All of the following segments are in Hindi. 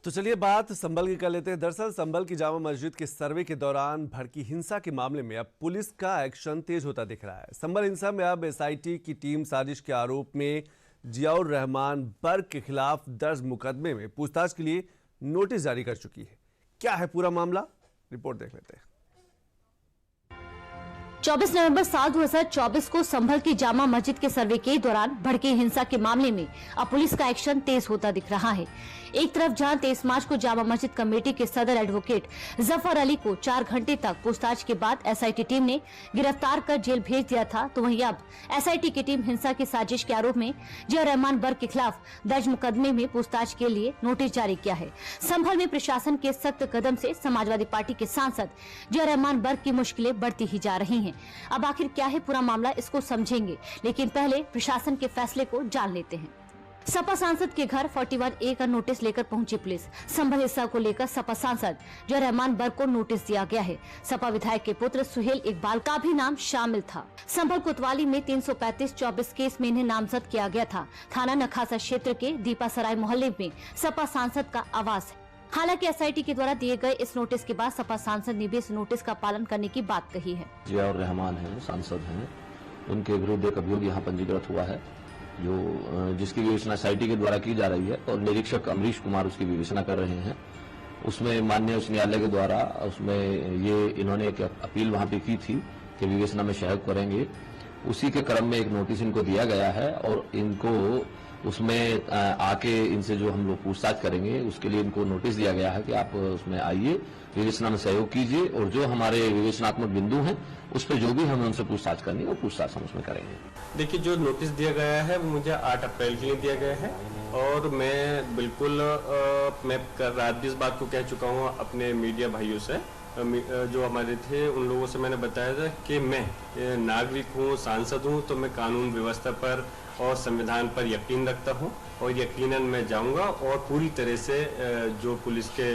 तो चलिए बात संभल की कर लेते हैं। दरअसल संभल की जामा मस्जिद के सर्वे के दौरान भड़की हिंसा के मामले में अब पुलिस का एक्शन तेज होता दिख रहा है। संभल हिंसा में अब एसआईटी की टीम साजिश के आरोप में जियाउर रहमान बर्क के खिलाफ दर्ज मुकदमे में पूछताछ के लिए नोटिस जारी कर चुकी है। क्या है पूरा मामला, रिपोर्ट देख लेते हैं। 24 नवंबर साल 2024 को संभल की जामा मस्जिद के सर्वे के दौरान भड़की हिंसा के मामले में अब पुलिस का एक्शन तेज होता दिख रहा है। एक तरफ जहां 23 मार्च को जामा मस्जिद कमेटी के सदर एडवोकेट जफर अली को 4 घंटे तक पूछताछ के बाद एसआईटी टीम ने गिरफ्तार कर जेल भेज दिया था, तो वहीं अब एसआईटी की टीम हिंसा की साजिश के आरोप में जियाउर रहमान बर्क के खिलाफ दर्ज मुकदमे में पूछताछ के लिए नोटिस जारी किया है। संभल में प्रशासन के सख्त कदम से समाजवादी पार्टी के सांसद जियाउर रहमान बर्क की मुश्किलें बढ़ती ही जा रही हैं। अब आखिर क्या है पूरा मामला, इसको समझेंगे, लेकिन पहले प्रशासन के फैसले को जान लेते हैं। सपा सांसद के घर 41A का नोटिस लेकर पहुंची पुलिस। संभल हिस्सा को लेकर सपा सांसद जियाउर रहमान बर्क को नोटिस दिया गया है। सपा विधायक के पुत्र सुहेल इकबाल का भी नाम शामिल था। संभल कोतवाली में 335-24 केस में इन्हें नामजद किया गया था। थाना नखासा क्षेत्र के दीपासराय मोहल्ले में सपा सांसद का आवास है। हालांकि एसआईटी के द्वारा दिए गए इस नोटिस के बाद सपा सांसद ने भी इस नोटिस का पालन करने की बात कही है। जियाउर रहमान है, सांसद हैं, उनके विरुद्ध एक अभियोग यहाँ पंजीकृत हुआ है जिसकी विवेचना एसआईटी के द्वारा की जा रही है और निरीक्षक अमरीश कुमार उसकी विवेचना कर रहे हैं। उसमें माननीय उच्च न्यायालय के द्वारा उसमें ये इन्होंने एक अपील वहां पे की थी कि विवेचना में सहयोग करेंगे। उसी के क्रम में एक नोटिस इनको दिया गया है और इनको उसमें आके इनसे जो हम लोग पूछताछ करेंगे उसके लिए इनको नोटिस दिया गया है कि आप उसमें आइए, विवेचना में सहयोग कीजिए और जो हमारे विवेचनात्मक बिंदु हैं उस पर जो भी हमें उनसे पूछताछ करनी है वो पूछताछ हम उसमें करेंगे। देखिए, जो नोटिस दिया गया है वो मुझे 8 अप्रैल के लिए दिया गया है और मैं बिल्कुल मैं रात भी इस बात को कह चुका हूँ अपने मीडिया भाइयों से, जो हमारे थे उन लोगों से मैंने बताया था कि मैं नागरिक हूँ, सांसद हूँ, तो मैं कानून व्यवस्था पर और संविधान पर यकीन रखता हूँ और यकीनन मैं जाऊँगा और पूरी तरह से जो पुलिस के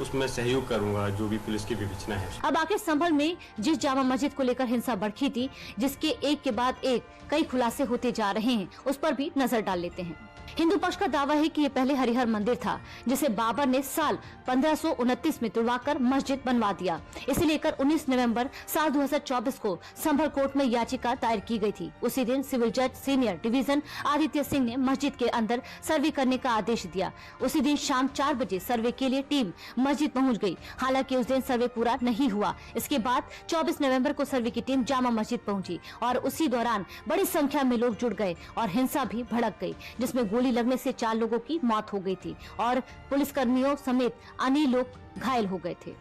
उसमें सहयोग करूंगा, जो भी पुलिस की विवेचना है। अब आखिर संभल में जिस जामा मस्जिद को लेकर हिंसा भड़की थी, जिसके एक के बाद एक कई खुलासे होते जा रहे हैं, उस पर भी नजर डाल लेते हैं। हिंदू पक्ष का दावा है कि ये पहले हरिहर मंदिर था जिसे बाबर ने साल 1529 में तुड़वाकर मस्जिद बनवा दिया। इसे लेकर 19 नवंबर साल 2024 को संभल कोर्ट में याचिका दायर की गई थी। उसी दिन सिविल जज सीनियर डिवीजन आदित्य सिंह ने मस्जिद के अंदर सर्वे करने का आदेश दिया। उसी दिन शाम 4 बजे सर्वे के लिए टीम मस्जिद पहुँच गयी। हालांकि उस दिन सर्वे पूरा नहीं हुआ। इसके बाद 24 नवम्बर को सर्वे की टीम जामा मस्जिद पहुँची और उसी दौरान बड़ी संख्या में लोग जुड़ गए और हिंसा भी भड़क गयी, जिसमें गोली लगने से 4 लोगों की मौत हो गई थी और पुलिसकर्मियों समेत अन्य लोग घायल हो गए थे।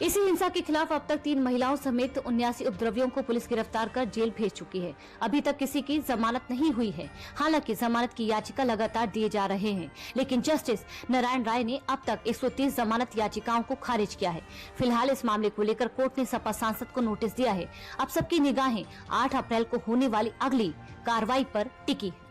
इसी हिंसा के खिलाफ अब तक 3 महिलाओं समेत 79 उपद्रवियों को पुलिस गिरफ्तार कर जेल भेज चुकी है। अभी तक किसी की जमानत नहीं हुई है। हालांकि जमानत की याचिका लगातार दिए जा रहे हैं, लेकिन जस्टिस नारायण राय ने अब तक 130 जमानत याचिकाओं को खारिज किया है। फिलहाल इस मामले को लेकर कोर्ट ने सपा सांसद को नोटिस दिया है। अब सबकी निगाहें 8 अप्रैल को होने वाली अगली कार्रवाई पर टिकी है।